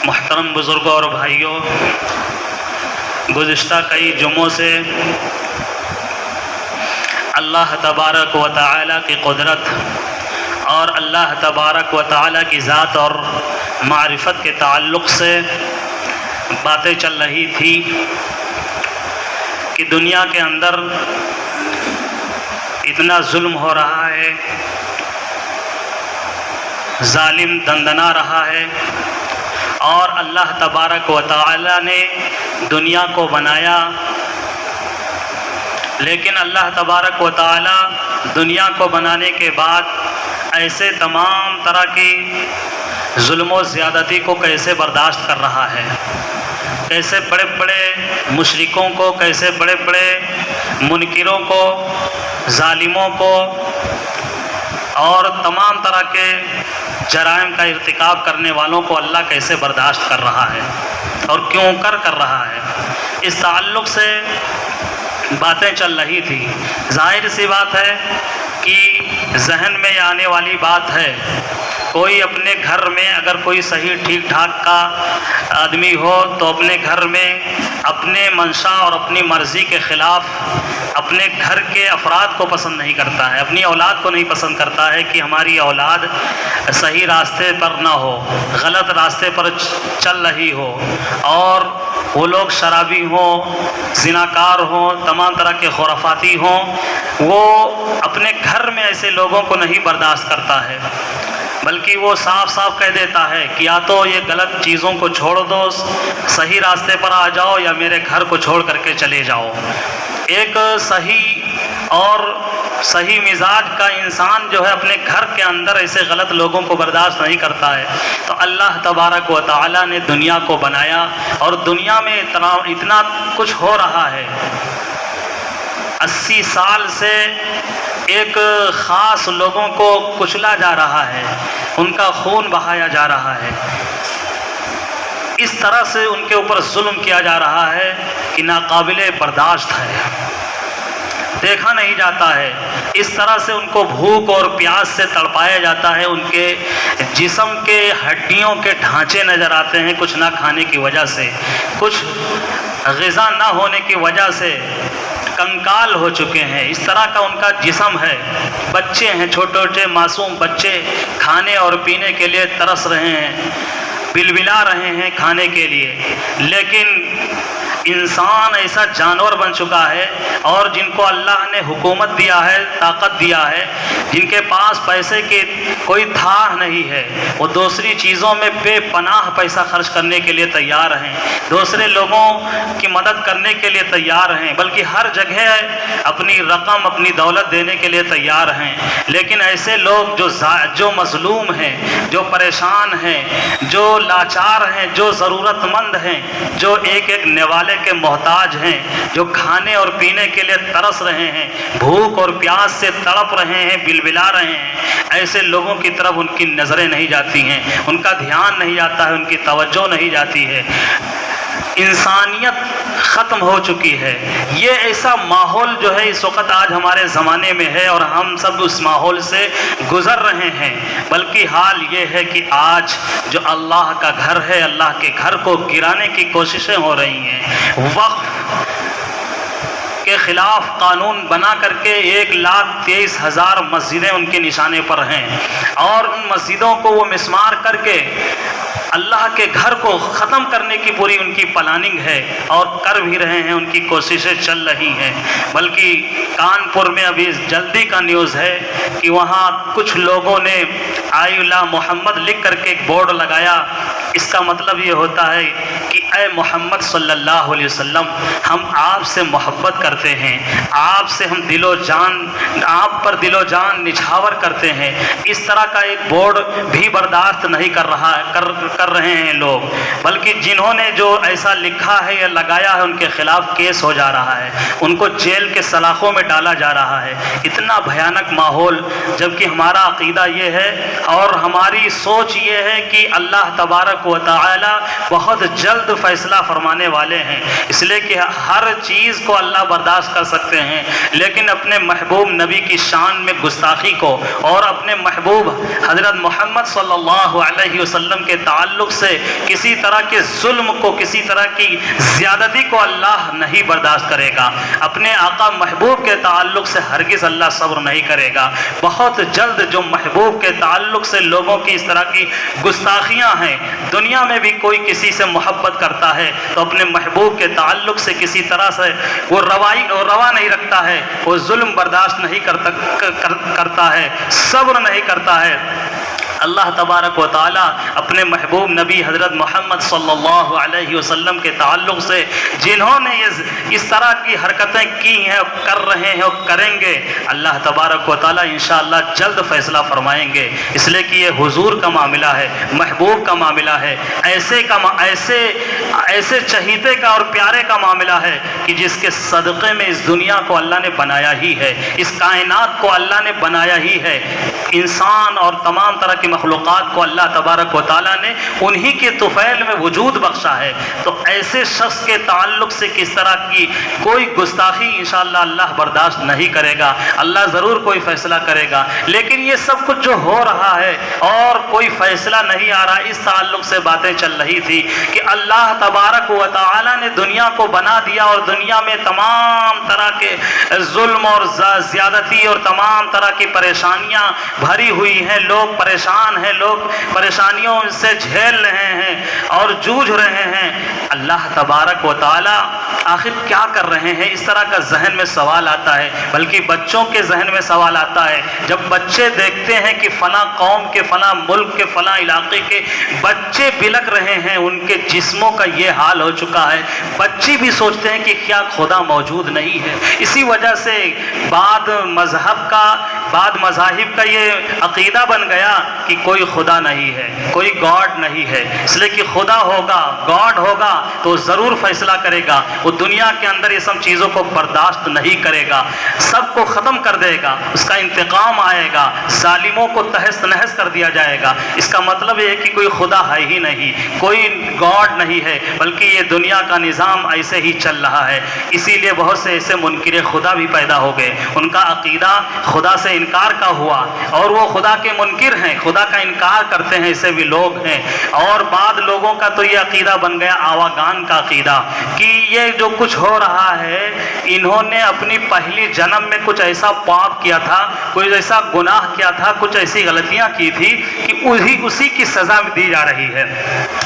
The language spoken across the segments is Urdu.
محترم بزرگوں اور بھائیوں، گزشتہ کئی جمعوں سے اللہ تبارک و تعالی کی قدرت اور اللہ تبارک و تعالی کی ذات اور معرفت کے تعلق سے باتیں چل رہی تھی کہ دنیا کے اندر اتنا ظلم ہو رہا ہے، ظالم دندنا رہا ہے، اور اللہ تبارک و تعالی نے دنیا کو بنایا، لیکن اللہ تبارک و تعالی دنیا کو بنانے کے بعد ایسے تمام طرح کی ظلم و زیادتی کو کیسے برداشت کر رہا ہے، کیسے بڑے بڑے مشرکوں کو، کیسے بڑے بڑے منکروں کو، ظالموں کو اور تمام طرح کے جرائم کا ارتکاب کرنے والوں کو اللہ کیسے برداشت کر رہا ہے اور کیوں کر رہا ہے، اس تعلق سے باتیں چل رہی تھی۔ ظاہر سی بات ہے کہ ذہن میں آنے والی بات ہے، کوئی اپنے گھر میں اگر کوئی صحیح ٹھیک ٹھاک کا آدمی ہو تو اپنے گھر میں اپنے منشا اور اپنی مرضی کے خلاف اپنے گھر کے افراد کو پسند نہیں کرتا ہے، اپنی اولاد کو نہیں پسند کرتا ہے کہ ہماری اولاد صحیح راستے پر نہ ہو، غلط راستے پر چل رہی ہو، اور وہ لوگ شرابی ہوں، زناکار ہوں، تمام طرح کے خرافاتی ہوں، وہ اپنے گھر میں ایسے لوگوں کو نہیں برداشت کرتا ہے، بلکہ وہ صاف صاف کہہ دیتا ہے کہ یا تو یہ غلط چیزوں کو چھوڑ دو، صحیح راستے پر آ جاؤ، یا میرے گھر کو چھوڑ کر کے چلے جاؤ۔ ایک صحیح اور صحیح مزاج کا انسان جو ہے اپنے گھر کے اندر ایسے غلط لوگوں کو برداشت نہیں کرتا ہے۔ تو اللہ تبارک و تعالی نے دنیا کو بنایا، اور دنیا میں اتنا کچھ ہو رہا ہے۔ 80 سال سے ایک خاص لوگوں کو کچلا جا رہا ہے، ان کا خون بہایا جا رہا ہے، اس طرح سے ان کے اوپر ظلم کیا جا رہا ہے کہ ناقابل برداشت ہے، دیکھا نہیں جاتا ہے۔ اس طرح سے ان کو بھوک اور پیاس سے تڑپایا جاتا ہے، ان کے جسم کے ہڈیوں کے ڈھانچے نظر آتے ہیں کچھ نہ کھانے کی وجہ سے، کچھ غذا نہ ہونے کی وجہ سے کنکال ہو چکے ہیں، اس طرح کا ان کا جسم ہے۔ بچے ہیں، چھوٹے چھوٹے معصوم بچے کھانے اور پینے کے لیے ترس رہے ہیں، بلبلا رہے ہیں کھانے کے لیے، لیکن انسان ایسا جانور بن چکا ہے، اور جن کو اللہ نے حکومت دیا ہے، طاقت دیا ہے، جن کے پاس پیسے کی کوئی تھا نہیں ہے، وہ دوسری چیزوں میں بے پناہ پیسہ خرچ کرنے کے لیے تیار ہیں، دوسرے لوگوں کی مدد کرنے کے لیے تیار ہیں، بلکہ ہر جگہ اپنی رقم، اپنی دولت دینے کے لیے تیار ہیں۔ لیکن ایسے لوگ جو مظلوم ہیں، جو پریشان ہیں، جو لاچار ہیں، جو ضرورت مند ہیں، جو ایک ایک نوالے کے محتاج ہیں، جو کھانے اور پینے کے لیے ترس رہے ہیں، بھوک اور پیاس سے تڑپ رہے ہیں، بلبلا رہے ہیں، ایسے لوگوں کی طرف ان کی نظریں نہیں جاتی ہیں، ان کا دھیان نہیں جاتا ہے، ان کی توجہ نہیں جاتی ہے۔ انسانیت ختم ہو چکی ہے۔ یہ ایسا ماحول جو ہے اس وقت آج ہمارے زمانے میں ہے، اور ہم سب اس ماحول سے گزر رہے ہیں۔ بلکہ حال یہ ہے کہ آج جو اللہ کا گھر ہے، اللہ کے گھر کو گرانے کی کوششیں ہو رہی ہیں۔ وقف کے خلاف قانون بنا کر کے 1,23,000 مسجدیں ان کے نشانے پر ہیں، اور ان مسجدوں کو وہ مسمار کر کے اللہ کے گھر کو ختم کرنے کی پوری ان کی پلاننگ ہے، اور کر بھی رہے ہیں، ان کی کوششیں چل رہی ہیں۔ بلکہ کانپور میں ابھی جلدی کا نیوز ہے کہ وہاں کچھ لوگوں نے آئی اللہ محمد لکھ کر کے ایک بورڈ لگایا۔ اس کا مطلب یہ ہوتا ہے کہ اے محمد صلی اللہ علیہ وسلم، ہم آپ سے محبت کرتے ہیں، آپ سے ہم آپ پر دل و جان نچھاور کرتے ہیں۔ اس طرح کا ایک بورڈ بھی برداشت نہیں کر رہے ہیں لوگ، بلکہ جنہوں نے جو ایسا لکھا ہے یا لگایا ہے ان کے خلاف کیس ہو جا رہا ہے، ان کو جیل کے سلاخوں میں ڈالا جا رہا ہے۔ اتنا بھیانک ماحول، جبکہ ہمارا عقیدہ یہ ہے اور ہماری سوچ یہ ہے کہ اللہ تبارک و تعالی بہت جلد فیصلہ فرمانے والے ہیں، اس لیے کہ ہر چیز کو اللہ برداشت کر سکتے ہیں، لیکن اپنے محبوب نبی کی شان میں گستاخی کو اور اپنے محبوب حضرت محمد صلی اللہ علیہ وسلم کے تعلق سے سے کسی طرح کے ظلم کو، کسی طرح کی زیادتی کو اللہ نہیں برداشت کرے گا۔ اپنے آقا محبوب کے تعلق سے ہرگز اللہ صبر نہیں کرے گا۔ بہت جلد جو محبوب کے تعلق سے لوگوں کی اس طرح کی گستاخیاں ہیں، دنیا میں بھی کوئی کسی سے محبت کرتا ہے تو اپنے محبوب کے تعلق سے کسی طرح سے وہ روا نہیں رکھتا ہے، وہ ظلم برداشت نہیں کرتا ہے، صبر نہیں کرتا ہے۔ اللہ تبارک و تعالیٰ اپنے محبوب نبی حضرت محمد صلی اللہ علیہ وسلم کے تعلق سے جنہوں نے اس طرح کی حرکتیں کی ہیں، کر رہے ہیں اور کریں گے، اللہ تبارک و تعالیٰ انشاءاللہ جلد فیصلہ فرمائیں گے، اس لیے کہ یہ حضور کا معاملہ ہے، محبوب کا معاملہ ہے، ایسے چہیتے کا اور پیارے کا معاملہ ہے کہ جس کے صدقے میں اس دنیا کو اللہ نے بنایا ہی ہے، اس کائنات کو اللہ نے بنایا ہی ہے، انسان اور تمام طرح کی مخلوقات کو اللہ تبارک و تعالیٰ نے انہی کے طفیل میں وجود بخشا ہے۔ تو ایسے شخص کے تعلق سے کس طرح کی کوئی گستاخی انشاءاللہ اللہ برداشت نہیں کرے گا، اللہ ضرور کوئی فیصلہ کرے گا۔ لیکن یہ سب کچھ جو ہو رہا ہے اور کوئی فیصلہ نہیں آ رہا، اس تعلق سے باتیں چل رہی تھی کہ اللہ تبارک و تعالیٰ نے دنیا کو بنا دیا اور دنیا میں تمام طرح کے ظلم اور زیادتی اور تمام طرح کی پریشانیاں بھری ہوئی ہیں، لوگ پریشان ہیں، لوگ پریشانیوں سے جھیل رہے ہیں اور جوجھ رہے ہیں۔ اللہ تبارک و تعالیٰ آخر کیا کر رہے ہیں، اس طرح کا ذہن میں سوال آتا ہے، بلکہ بچوں کے ذہن میں سوال آتا ہے۔ جب بچے دیکھتے ہیں کہ فلاں قوم کے، فلاں ملک کے، فلاں علاقے کے بچے بلک رہے ہیں، ان کے جسموں کا یہ حال ہو چکا ہے، بچے بھی سوچتے ہیں کہ کیا خدا موجود نہیں ہے۔ اسی وجہ سے بعد مذاہب کا یہ عقیدہ بن گیا کہ کوئی خدا نہیں ہے، کوئی گاڈ نہیں ہے، اس لیے کہ خدا ہوگا، گاڈ ہوگا تو ضرور فیصلہ کرے گا، وہ دنیا کے اندر یہ سب چیزوں کو برداشت نہیں کرے گا، سب کو ختم کر دے گا، اس کا انتقام آئے گا، ظالموں کو تہس نہس کر دیا جائے گا۔ اس کا مطلب یہ ہے کہ کوئی خدا ہے ہی نہیں، کوئی گاڈ نہیں ہے، بلکہ یہ دنیا کا نظام ایسے ہی چل رہا ہے۔ اسی لیے بہت سے ایسے منکر خدا بھی پیدا ہو گئے، ان کا عقیدہ خدا سے انکار کا ہوا اور وہ خدا کے منکر ہیں، خدا کا انکار کرتے ہیں، ایسے بھی لوگ ہیں۔ اور بعض لوگوں کا تو یہ عقیدہ بن گیا آواگان کا عقیدہ کہ یہ جو کچھ ہو رہا ہے، انہوں نے اپنی پہلی جنم میں کچھ ایسا پاپ کیا تھا، کوئی ایسا گناہ کیا تھا، کچھ ایسی غلطیاں کی تھی کہ اسی کی سزا دی جا رہی ہے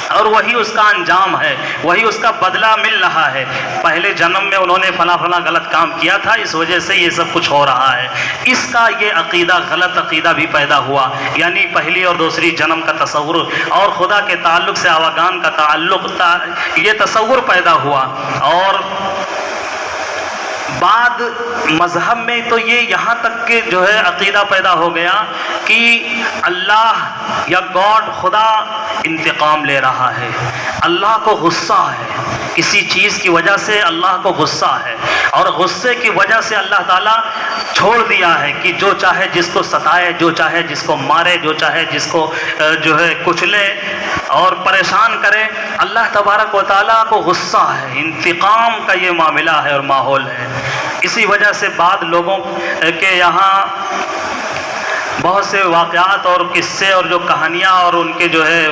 اور وہی اس کا انجام ہے، وہی اس کا بدلہ مل رہا ہے۔ پہلے جنم میں انہوں نے فلاں غلط کام کیا تھا، اس وجہ سے یہ سب کچھ ہو رہا ہے۔ اس کا یہ عقیدہ، غلط عقیدہ بھی پیدا ہوا، یعنی پہلی اور دوسری جنم کا تصور اور خدا کے تعلق سے آواگان کا تعلق، یہ تصور پیدا ہوا۔ اور بعد مذہب میں تو یہ یہاں تک کہ جو ہے عقیدہ پیدا ہو گیا کہ اللہ یا گاڈ، خدا انتقام لے رہا ہے، اللہ کو غصہ ہے، کسی چیز کی وجہ سے اللہ کو غصہ ہے اور غصے کی وجہ سے اللہ تعالیٰ چھوڑ دیا ہے کہ جو چاہے جس کو ستائے، جو چاہے جس کو مارے، جو چاہے جس کو جو ہے کچلے اور پریشان کرے۔ اللہ تبارک و تعالیٰ کو غصہ ہے، انتقام کا یہ معاملہ ہے اور ماحول ہے۔ اسی وجہ سے بعض لوگوں کے یہاں بہت سے واقعات اور قصے اور جو کہانیاں اور ان کے جو ہے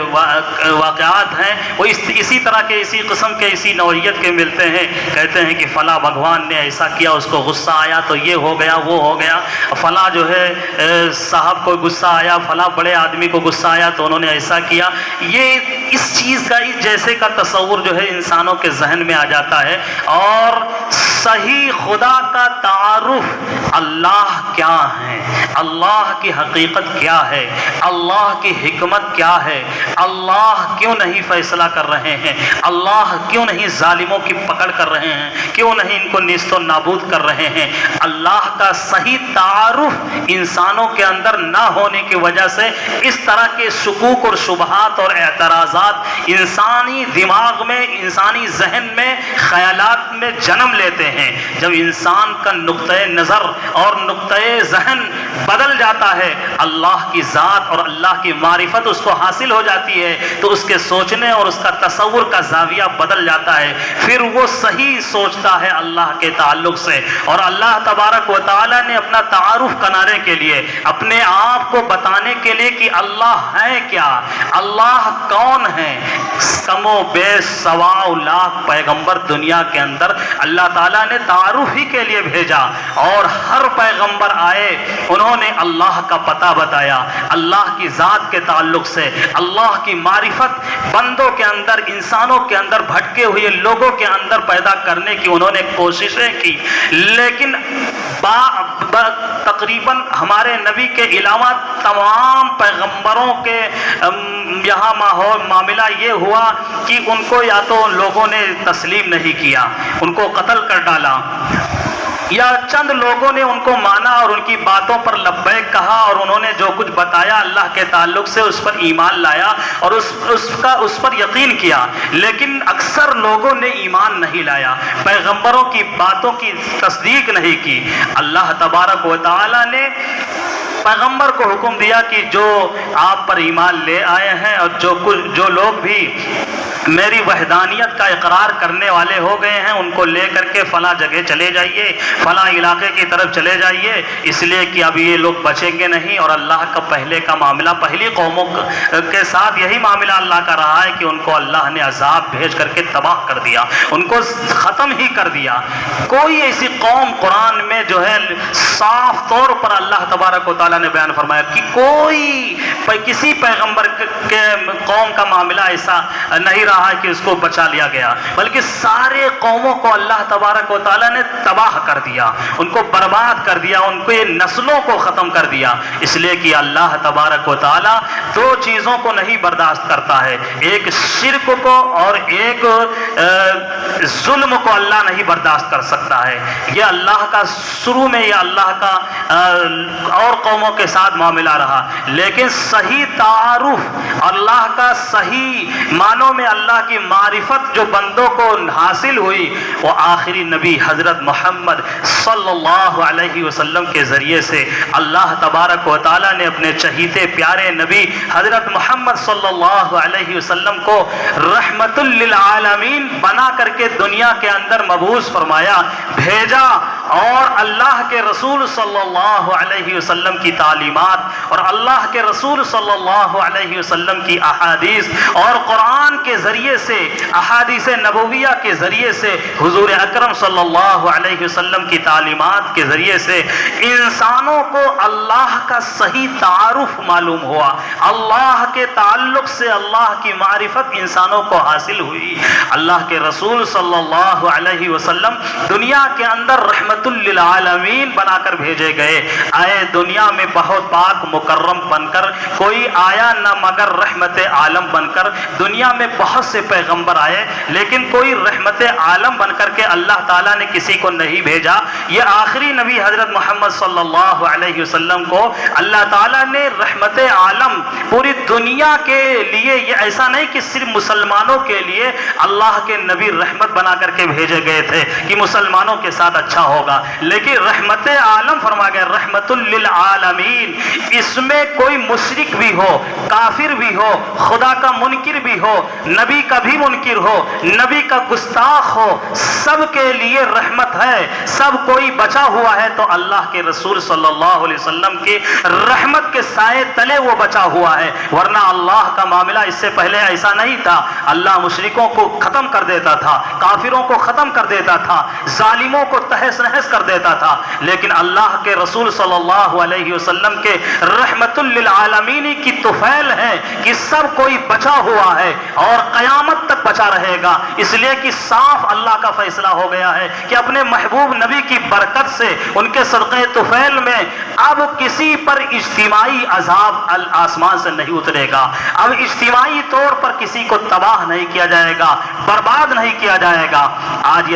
واقعات ہیں، وہ اسی طرح کے، اسی قسم کے، اسی نوعیت کے ملتے ہیں۔ کہتے ہیں کہ فلاں بھگوان نے ایسا کیا، اس کو غصہ آیا تو یہ ہو گیا، وہ ہو گیا، فلاں جو ہے صاحب کو غصہ آیا، فلاں بڑے آدمی کو غصہ آیا تو انہوں نے ایسا کیا۔ یہ اس چیز کا، اس جیسے کا تصور جو ہے انسانوں کے ذہن میں آ جاتا ہے۔ اور صحیح خدا کا تعارف، اللہ کیا ہے، اللہ کی حقیقت کیا ہے، اللہ کی حکمت کیا ہے، اللہ کیوں نہیں فیصلہ کر رہے ہیں، اللہ کیوں نہیں ظالموں کی پکڑ کر رہے ہیں، کیوں نہیں ان کو نیست و نابود کر رہے ہیں، اللہ کا صحیح تعارف انسانوں کے اندر نہ ہونے کی وجہ سے اس طرح کے شکوک اور شبہات اور اعتراضات انسانی دماغ میں، انسانی ذہن میں، خیالات میں جنم لیتے ہیں۔ جب انسان کا نقطۂ نظر اور نقطۂ ذہن بدل جاتا ہے، اللہ کی ذات اور اللہ کی معرفت اس کو حاصل ہو جاتی ہے، تو اس کے سوچنے اور اس کا تصور کا زاویہ بدل جاتا ہے، پھر وہ صحیح سوچتا ہے اللہ کے تعلق سے۔ اور اللہ تبارک و تعالیٰ نے اپنا تعارف کرانے کے لیے، اپنے آپ کو بتانے کے لیے کہ اللہ ہے کیا، اللہ کون ہے، کم و بیش 1.25 لاکھ پیغمبر دنیا کے اندر اللہ تعالیٰ نے تعارف ہی کے لیے بھیجا، اور ہر پیغمبر آئے انہوں نے اللہ کا پتہ بتایا، اللہ کی ذات کے تعلق سے، اللہ کی معرفت بندوں کے اندر، انسانوں کے اندر، بھٹکے ہوئے لوگوں کے اندر پیدا کرنے کی انہوں نے کوششیں کی۔ لیکن تقریباً ہمارے نبی کے علاوہ تمام پیغمبروں کے یہاں معاملہ یہ ہوا کہ ان کو یا تو لوگوں نے تسلیم نہیں کیا، ان کو قتل کر ڈالا، یا چند لوگوں نے ان کو مانا اور ان کی باتوں پر لبیک کہا، اور انہوں نے جو کچھ بتایا اللہ کے تعلق سے اس پر ایمان لایا اور اس پر یقین کیا۔ لیکن اکثر لوگوں نے ایمان نہیں لایا، پیغمبروں کی باتوں کی تصدیق نہیں کی۔ اللہ تبارک و تعالی نے پیغمبر کو حکم دیا کہ جو آپ پر ایمان لے آئے ہیں اور جو لوگ بھی میری وحدانیت کا اقرار کرنے والے ہو گئے ہیں، ان کو لے کر کے فلاں جگہ چلے جائیے، فلاں علاقے کی طرف چلے جائیے، اس لیے کہ اب یہ لوگ بچیں گے نہیں۔ اور اللہ کا پہلے کا معاملہ، پہلی قوموں کے ساتھ یہی معاملہ اللہ کا رہا ہے کہ ان کو اللہ نے عذاب بھیج کر کے تباہ کر دیا، ان کو ختم ہی کر دیا۔ کوئی ایسی قوم قرآن میں جو ہے صاف طور پر اللہ تبارک و تعالیٰ نے بیان فرمایا کہ کسی پیغمبر کے قوم کا معاملہ ایسا نہیں رہا کہ اس کو بچا لیا گیا، بلکہ سارے قوموں کو اللہ تبارک و تعالیٰ نے تباہ کر دیا، ان کو برباد کر دیا، ان کو نسلوں کو ختم کر دیا۔ اس لیے کہ اللہ تبارک و تعالیٰ دو چیزوں کو نہیں برداشت کرتا ہے، ایک شرک کو اور ایک ظلم کو اللہ نہیں برداشت کر سکتا ہے۔ یہ اللہ کا شروع میں یہ اللہ کا اور قوموں کے ساتھ معاملہ رہا، لیکن صحیح تعارف اللہ کا، صحیح معنوں میں اللہ کی معرفت جو بندوں کو حاصل ہوئی، وہ آخری نبی حضرت محمد صلی اللہ علیہ وسلم کے ذریعے سے اللہ تبارک و تعالیٰ نے اپنے چہیتے پیارے نبی حضرت محمد صلی اللہ علیہ وسلم کو رحمت للعالمین بنا کر کے دنیا کے اندر مبعوث فرمایا، بھیجا، اور اللہ کے رسول صلی اللہ علیہ وسلم کی تعلیمات اور اللہ کے رسول صلی اللہ علیہ وسلم کی احادیث اور قرآن کے ذریعے سے، احادیث نبویہ کے ذریعے سے، حضور اکرم صلی اللہ علیہ وسلم کی تعلیمات کے ذریعے سے انسانوں کو اللہ کا صحیح تعارف معلوم ہوا، اللہ کے تعلق سے اللہ کی معرفت انسانوں کو حاصل ہوئی۔ اللہ کے رسول صلی اللہ علیہ وسلم دنیا کے اندر رحمت للعالمین بنا کر بھیجے گئے، آئے دنیا میں بہت پاک مکرم بن کر، کوئی آیا نہ مگر رحمت عالم بن کر۔ دنیا میں بہت سے پیغمبر آئے، لیکن کوئی رحمت عالم بن کر کے اللہ تعالیٰ نے کسی کو نہیں بھیجا۔ یہ آخری نبی حضرت محمد صلی اللہ علیہ وسلم کو اللہ تعالیٰ نے رحمت عالم پوری دنیا کے لیے، یہ ایسا نہیں کہ صرف مسلمانوں کے لیے اللہ کے نبی رحمت بنا کر کے بھیجے گئے تھے کہ مسلمانوں کے ساتھ اچھا ہوگا، لیکن رحمت عالم فرما گئے، رحمت للعالمین۔ اس میں کوئی مشرک بھی ہو، کافر بھی ہو، خدا کا منکر بھی ہو، نبی کا بھی منکر ہو، نبی کا گستاخ ہو، سب کے لیے رحمت ہے، سب کوئی بچا ہوا ہے تو اللہ کے رسول صلی اللہ علیہ وسلم کی رحمت کے سائے تلے وہ بچا ہوا ہے۔ ورنہ اللہ کا معاملہ اس سے پہلے ایسا نہیں تھا، اللہ مشرکوں کو ختم کر دیتا تھا، کافروں کو ختم کر دیتا تھا، ظالموں کو تہس نہس کر دیتا تھا، لیکن اللہ کے رسول صلی اللہ علیہ وسلم کے رحمت للعالمین کی طفیل ہے کہ سب کوئی بچا ہوا ہے اور قیامت تک بچا رہے گا، اس لیے کہ صاف اللہ کا فیصلہ ہو گیا ہے کہ اپنے محبوب نبی کی برکت سے، ان کے صدقے طفیل میں اب کسی پر اجتماعی عذاب آسمان سے نہیں اترے گا، اب اجتماعی طور پر کسی کو تباہ نہیں کیا جائے گا، برباد نہیں کیا جائے گا۔ آج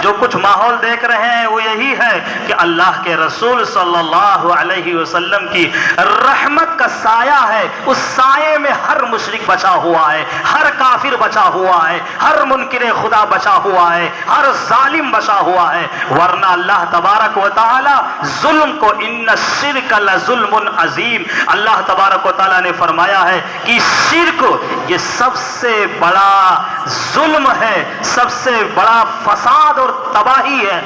جو کچھ ماحول دیکھ رہے ہیں وہ یہی ہے کہ اللہ کے رسول صلی اللہ علیہ وسلم کی رحمت کا سایہ ہے، اس سائے میں ہر مشرک بچا ہوا ہے، ہر کافر بچا ہوا ہے، ہر منکر خدا بچا ہوا ہے، ہر ظالم بچا ہوا ہے، ورنہ اللہ تبارک و تعالی ظلم کو ان الشرک لظلم عظیم، اللہ تبارک و تعالی نے فرمایا ہے کہ شرک یہ سب سے بڑا ظلم ہے، سب سے بڑا فساد اور تباہی ہے،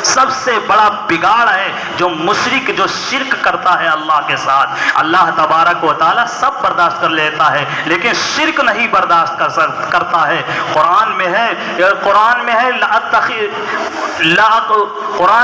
سب سے بڑا بگاڑ ہے جو مشرک جو شرک کرتا ہے اللہ کے ساتھ۔ اللہ تبارک و تعالی سب برداشت کر لیتا ہے لیکن شرک نہیں برداشت کرتا ہے۔ قرآن میں ہے قرآن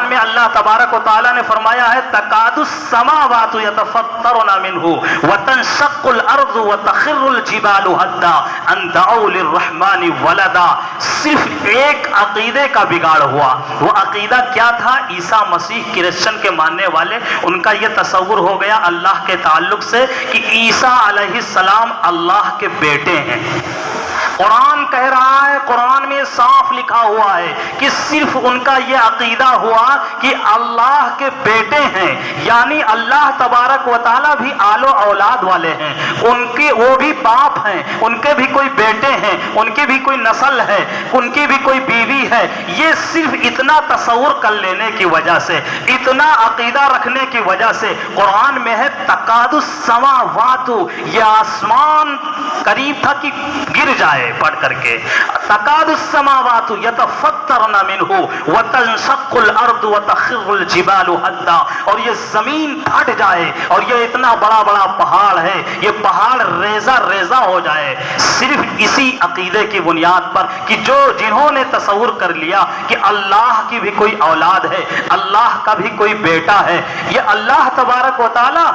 میں اللہ تبارک و تعالی نے فرمایا ہے تکاد السماوات یتفطرن منہ وتنشق الارض وتخر الجبال هدا ان دعوا للرحمن ولدا۔ صرف ایک عقیدے کا بگاڑ ہوا، وہ عقیدہ کیا تھا؟ عیسیٰ مسیح کرسچن کے ماننے والے، ان کا یہ تصور ہو گیا اللہ کے تعلق سے کہ عیسیٰ علیہ السلام اللہ کے بیٹے ہیں۔ قرآن کہہ رہا ہے، قرآن میں صاف لکھا ہوا ہے کہ صرف ان کا یہ عقیدہ ہوا کہ اللہ کے بیٹے ہیں، یعنی اللہ تبارک و تعالیٰ بھی آل و اولاد والے ہیں، ان کے وہ بھی باپ ہیں، ان کے بھی کوئی بیٹے ہیں، ان کی بھی کوئی نسل ہے، ان کی بھی کوئی بیوی ہے۔ یہ صرف اتنا تصور کر لینے کی وجہ سے، اتنا عقیدہ رکھنے کی وجہ سے قرآن میں ہے تکاد السماوات، یہ آسمان قریب تھا کہ گر جائے، پڑھ کر کے تکاد السماوات یتفطرن منہ وتنشق الارض وتخر الجبال هدا، اور یہ زمین پھٹ جائے، اور یہ اتنا بڑا بڑا پہاڑ ہے، یہ پہاڑ ریزہ ریزہ ہو جائے، صرف اسی عقیدے کی بنیاد پر کہ جنہوں نے تصور کر لیا کہ اللہ کی بھی کوئی اولاد ہے، اللہ کا بھی کوئی بیٹا ہے۔ یہ اللہ تبارک و تعالی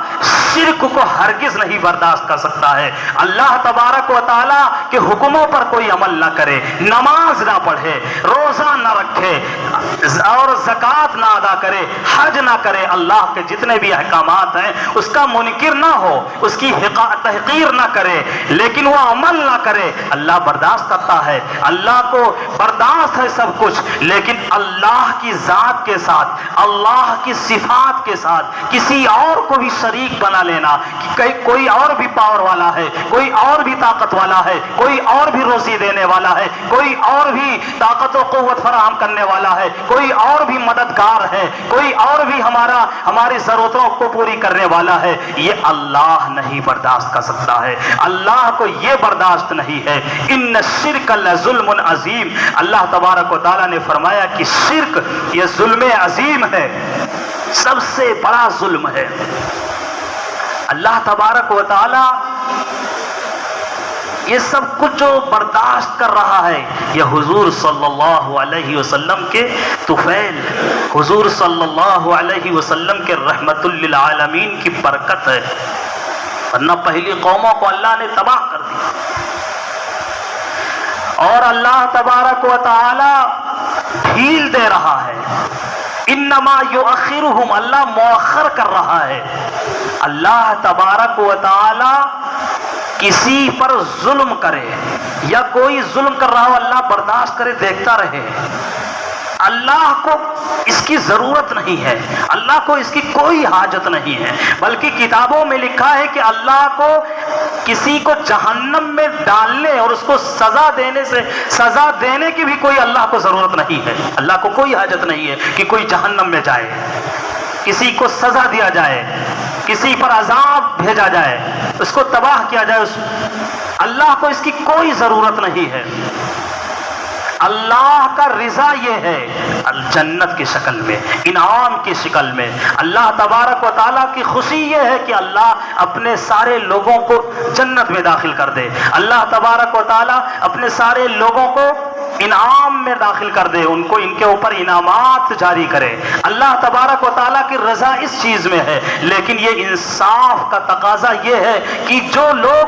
شرک کو ہرگز نہیں برداشت کر سکتا ہے۔ اللہ تبارک و تعالی کے حکموں پر کوئی عمل نہ کرے، نماز نہ پڑھے، روزہ نہ رکھے اور زکوٰۃ نہ ادا کرے، حج نہ کرے، اللہ کے جتنے بھی احکامات ہیں اس کا منکر نہ ہو، اس کی تحقیر نہ کرے، لیکن وہ عمل نہ کرے، اللہ برداشت کرتا ہے۔ اللہ کو برداشت ہے سب کچھ، لیکن اللہ کی ذات کے ساتھ، اللہ کی صفات کے ساتھ کسی اور کو بھی شریک بنا لینا کہ کوئی اور بھی پاور والا ہے، کوئی اور بھی طاقت والا ہے، کوئی اور بھی روزی دینے والا ہے، کوئی اور بھی طاقت و قوت فراہم کرنے والا ہے، کوئی اور بھی مددگار ہے، کوئی اور بھی ہماری ضرورتوں کو پوری کرنے والا ہے، یہ اللہ نہیں برداشت کر سکتا ہے۔ اللہ کو یہ برداشت نہیں ہے۔ ان الشرک لظلم عظیم، اللہ تبارک و تعالیٰ نے فرمایا کہ شرک یہ ظلم عظیم ہے، سب سے بڑا ظلم ہے۔ اللہ تبارک و تعالیٰ یہ سب کچھ جو برداشت کر رہا ہے یہ حضور صلی اللہ علیہ وسلم کے طفیل، حضور صلی اللہ علیہ وسلم کے رحمت للعالمین کی برکت ہے، ورنہ پہلی قوموں کو اللہ نے تباہ کر دیا۔ اور اللہ تبارک و تعالی ڈھیل دے رہا ہے، انما یؤخرہم، اللہ مؤخر کر رہا ہے۔ اللہ تبارک و تعالی کسی پر ظلم کرے یا کوئی ظلم کر رہا ہو، اللہ برداشت کرے، دیکھتا رہے۔ اللہ کو اس کی ضرورت نہیں ہے، اللہ کو اس کی کوئی حاجت نہیں ہے، بلکہ کتابوں میں لکھا ہے کہ اللہ کو کسی کو جہنم میں ڈالنے اور اس کو سزا دینے کی بھی کوئی اللہ کو ضرورت نہیں ہے۔ اللہ کو کوئی حاجت نہیں ہے کہ کوئی جہنم میں جائے، کسی کو سزا دیا جائے، کسی پر عذاب بھیجا جائے، اس کو تباہ کیا جائے، اللہ کو اس کی کوئی ضرورت نہیں ہے۔ اللہ کا رضا یہ ہے الجنت کی شکل میں، انعام کی شکل میں۔ اللہ تبارک و تعالیٰ کی خوشی یہ ہے کہ اللہ اپنے سارے لوگوں کو جنت میں داخل کر دے، اللہ تبارک و تعالیٰ اپنے سارے لوگوں کو انعام میں داخل کر دے، ان کو ان کے اوپر انعامات جاری کرے۔ اللہ تبارک و تعالیٰ کی رضا اس چیز میں ہے، لیکن یہ انصاف کا تقاضا یہ ہے کہ جو لوگ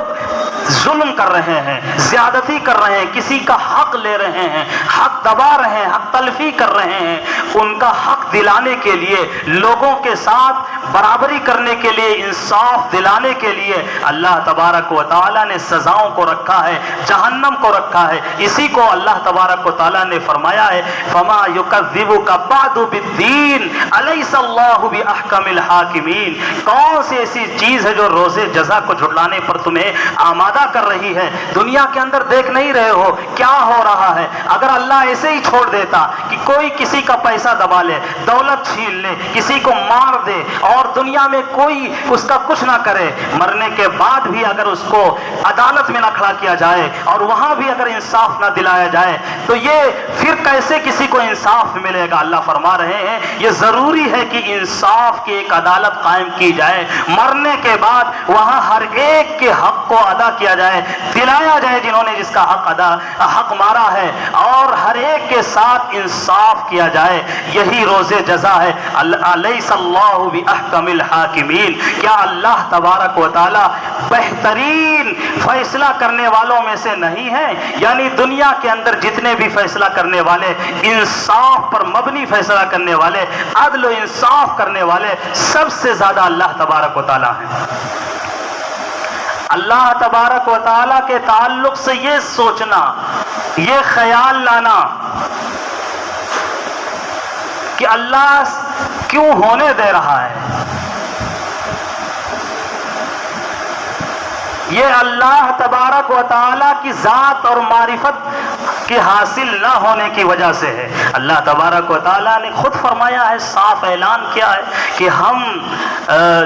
ظلم کر رہے ہیں، زیادتی کر رہے ہیں، کسی کا حق لے رہے ہیں، حق دبا رہے ہیں، حق تلفی کر رہے ہیں، ان کا حق دلانے کے لیے، لوگوں کے ساتھ برابری کرنے کے لیے، انصاف دلانے کے لیے اللہ تبارک و تعالیٰ نے سزاؤں کو رکھا ہے، جہنم کو رکھا ہے۔ اسی کو اللہ تبارک تبارک و تعالیٰ نے فرمایا ہے فما یکذبک بعد بالدین الیس اللہ باحکم الحاکمین، کون سی ایسی چیز ہے جو روز جزا کو جھٹلانے پر تمہیں آمادہ کر رہی ہے؟ دنیا کے اندر دیکھ نہیں رہے ہو کیا ہو رہا ہے؟ اگر اللہ ایسے ہی چھوڑ دیتا کہ کوئی کسی کا پیسہ دبا لے، دولت چھین لے، کسی کو مار دے اور دنیا میں کوئی اس کا کچھ نہ کرے، مرنے کے بعد بھی اگر اس کو عدالت میں نہ کھڑا کیا جائے اور وہاں بھی اگر انصاف نہ دلایا جائے تو یہ پھر کیسے کسی کو انصاف ملے گا؟ اللہ فرما رہے ہیں یہ ضروری ہے کہ انصاف کی ایک عدالت قائم کی جائے، مرنے کے بعد وہاں ہر ایک کے حق کو ادا کیا جائے، دلایا جائے جنہوں نے جس کا حق مارا ہے، اور ہر ایک کے ساتھ انصاف کیا جائے۔ یہی روز جزا ہے۔ الیس اللہ باحکم الحاکمین، کیا اللہ تبارک و تعالی بہترین فیصلہ کرنے والوں میں سے نہیں ہے؟ یعنی دنیا کے اندر جتنے بھی فیصلہ کرنے والے، انصاف پر مبنی فیصلہ کرنے والے، عدل و انصاف کرنے والے، سب سے زیادہ اللہ تبارک و تعالی ہیں۔ اللہ تبارک و تعالی کے تعلق سے یہ سوچنا، یہ خیال لانا کہ اللہ کیوں ہونے دے رہا ہے، یہ اللہ تبارک و تعالیٰ کی ذات اور معرفت کی حاصل نہ ہونے کی وجہ سے ہے۔ اللہ تبارک و تعالیٰ نے خود فرمایا ہے، صاف اعلان کیا ہے کہ ہم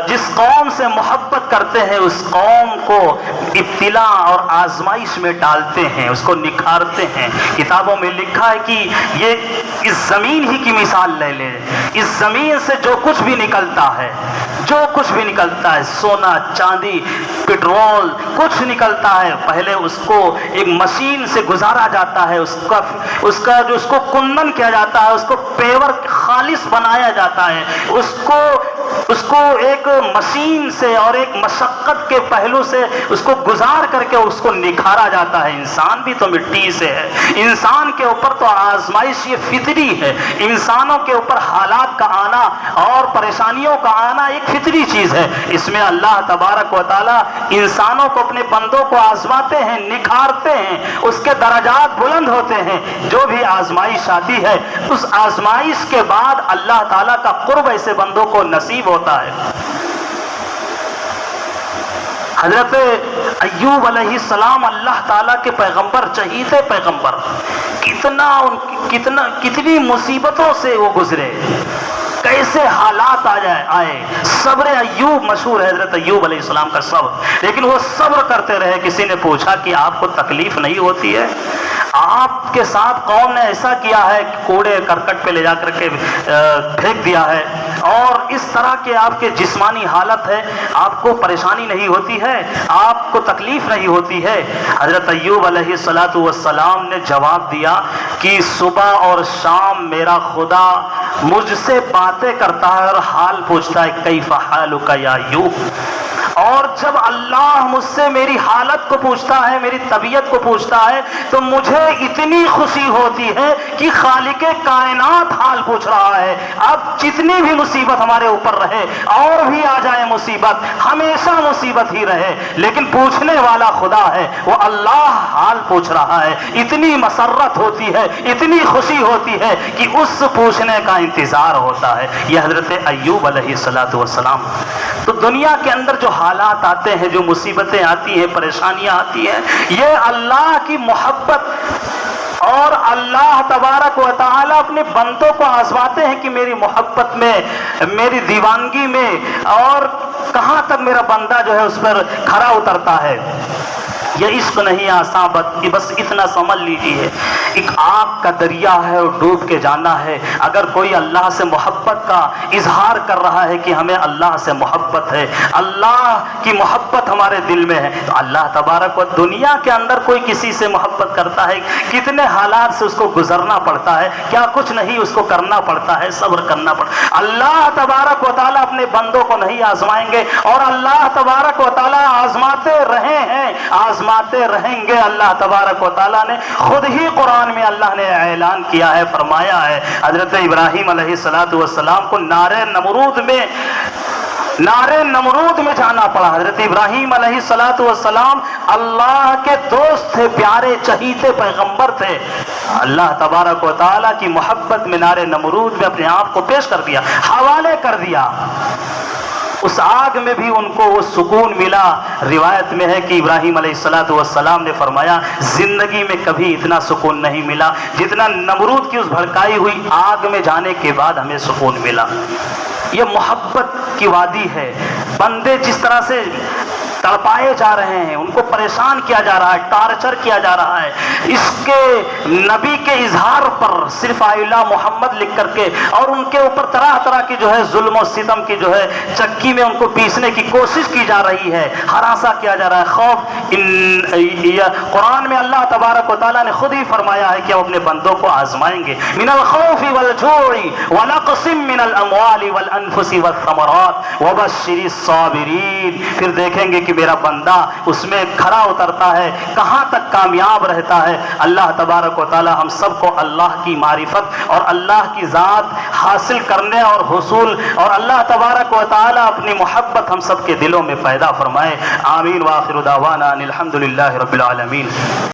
جس قوم سے محبت کرتے ہیں اس قوم کو ابتلا اور آزمائش میں ڈالتے ہیں، اس کو نکھارتے ہیں۔ کتابوں میں لکھا ہے کہ یہ اس زمین ہی کی مثال لے لے، اس زمین سے جو کچھ بھی نکلتا ہے، جو کچھ بھی نکلتا ہے، سونا چاندی پٹرول کچھ نکلتا ہے، پہلے اس کو ایک مشین سے گزارا جاتا ہے، اس کا جو اس کو کندن کیا جاتا ہے، اس کو پیور خالص بنایا جاتا ہے، اس کو ایک مشین سے اور ایک مشقت کے پہلو سے اس کو گزار کر کے اس کو نکھارا جاتا ہے۔ انسان بھی تو مٹی سے ہے، انسان کے اوپر تو آزمائش یہ فطری ہے، انسانوں کے اوپر حالات کا آنا اور پریشانیوں کا آنا ایک فطری چیز ہے۔ اس میں اللہ تبارک و تعالی انسانوں کو، اپنے بندوں کو آزماتے ہیں، نکھارتے ہیں، اس کے درجات بلند ہوتے ہیں۔ جو بھی آزمائش آتی ہے اس آزمائش کے بعد اللہ تعالیٰ کا قرب ایسے بندوں کو نصیب ہوتا ہے۔ حضرت ایوب علیہ السلام اللہ تعالیٰ کے پیغمبر، چہیتے پیغمبر، کتنی مصیبتوں سے وہ گزرے، کیسے حالات آئے۔ صبر ایوب مشہور ہے، حضرت ایوب علیہ السلام کا صبر، لیکن وہ صبر کرتے رہے۔ کسی نے پوچھا کہ آپ کو تکلیف نہیں ہوتی ہے؟ آپ کے ساتھ قوم نے ایسا کیا ہے کہ کوڑے کرکٹ پہ لے جا کر کے پھینک دیا ہے، اور اس طرح کے آپ کے جسمانی حالت ہے، آپ کو پریشانی نہیں ہوتی ہے، آپ کو تکلیف نہیں ہوتی ہے؟ حضرت ایوب علیہ السلام نے جواب دیا کہ صبح اور شام میرا خدا مجھ سے باتیں کرتا ہے اور حال پوچھتا ہے، کیف حالک یا ایوب؟ اور جب اللہ مجھ سے میری حالت کو پوچھتا ہے، میری طبیعت کو پوچھتا ہے، تو مجھے اتنی خوشی ہوتی ہے کہ خالق کائنات حال پوچھ رہا ہے۔ اب جتنی بھی مصیبت ہمارے اوپر رہے، اور بھی آ جائے مصیبت، ہمیشہ مصیبت ہی رہے، لیکن پوچھنے والا خدا ہے، وہ اللہ حال پوچھ رہا ہے۔ اتنی مسرت ہوتی ہے، اتنی خوشی ہوتی ہے کہ اس پوچھنے کا انتظار ہوتا ہے۔ یہ حضرت ایوب علیہ السلام۔ تو دنیا کے اندر جو حالات آتے ہیں، جو مصیبتیں آتی ہیں، پریشانیاں آتی ہیں، یہ اللہ کی محبت، اور اللہ تبارک و تعالی اپنے بندوں کو آزماتے ہیں کہ میری محبت میں، میری دیوانگی میں، اور کہاں تک میرا بندہ جو ہے اس پر کھرا اترتا ہے۔ یہ عشق نہیں آسان، بس اتنا سمجھ لیجیے، ایک آگ کا دریا ہے اور ڈوب کے جانا ہے۔ اگر کوئی اللہ سے محبت کا اظہار کر رہا ہے کہ ہمیں اللہ سے محبت ہے، اللہ کی محبت ہمارے دل میں ہے، تو اللہ تبارک و دنیا کے اندر کوئی کسی سے محبت کرتا ہے، کتنے حالات سے اس کو گزرنا پڑتا ہے، کیا کچھ نہیں اس کو کرنا پڑتا ہے، صبر کرنا پڑتا ہے۔ اللہ تبارک و تعالیٰ اپنے بندوں کو نہیں آزمائیں گے، اور اللہ تبارک و تعالیٰ آزماتے رہے ہیں، آزماتے رہیں گے۔ اللہ تبارک و تعالیٰ نے خود ہی قرآن میں اللہ نے اعلان کیا ہے، فرمایا ہے، حضرت ابراہیم علیہ السلام کو نارے نمرود میں نارے نمرود میں جانا پڑا۔ حضرت ابراہیم علیہ السلام اللہ کے دوست تھے، پیارے چہیتے پیغمبر تھے۔ اللہ تبارک و تعالیٰ کی محبت میں نارے نمرود میں اپنے آپ کو پیش کر دیا، حوالے کر دیا۔ اس آگ میں بھی ان کو وہ سکون ملا۔ روایت میں ہے کہ ابراہیم علیہ السلام نے فرمایا زندگی میں کبھی اتنا سکون نہیں ملا جتنا نمرود کی اس بھڑکائی ہوئی آگ میں جانے کے بعد ہمیں سکون ملا۔ یہ محبت کی وادی ہے۔ بندے جس طرح سے تڑپائے جا رہے ہیں، ان کو پریشان کیا جا رہا ہے، ٹارچر کیا جا رہا ہے، اس کے نبی کے اظہار پر صرف آئلہ محمد لکھ کر کے، اور ان کے اوپر طرح طرح کی جو ہے ظلم و ستم کی جو ہے چکی میں ان کو پیسنے کی کوشش کی جا رہی ہے، ہراساں کیا جا رہا ہے۔ خوف، قرآن میں اللہ تبارک و تعالیٰ نے خود ہی فرمایا ہے کہ ہم اپنے بندوں کو آزمائیں گے۔ من الخوف والجوع ونقص من الاموال والانفس والثمرات وبشر الصابرین۔ پھر دیکھیں گے کہ میرا بندہ اس میں کھڑا اترتا ہے، کہاں تک کامیاب رہتا ہے۔ اللہ تبارک و تعالی ہم سب کو اللہ کی معرفت اور اللہ کی ذات حاصل کرنے اور حصول، اور اللہ تبارک و تعالی اپنی محبت ہم سب کے دلوں میں پیدا فرمائے۔ آمین۔ وآخر دعوانا ان الحمد للہ رب العالمین۔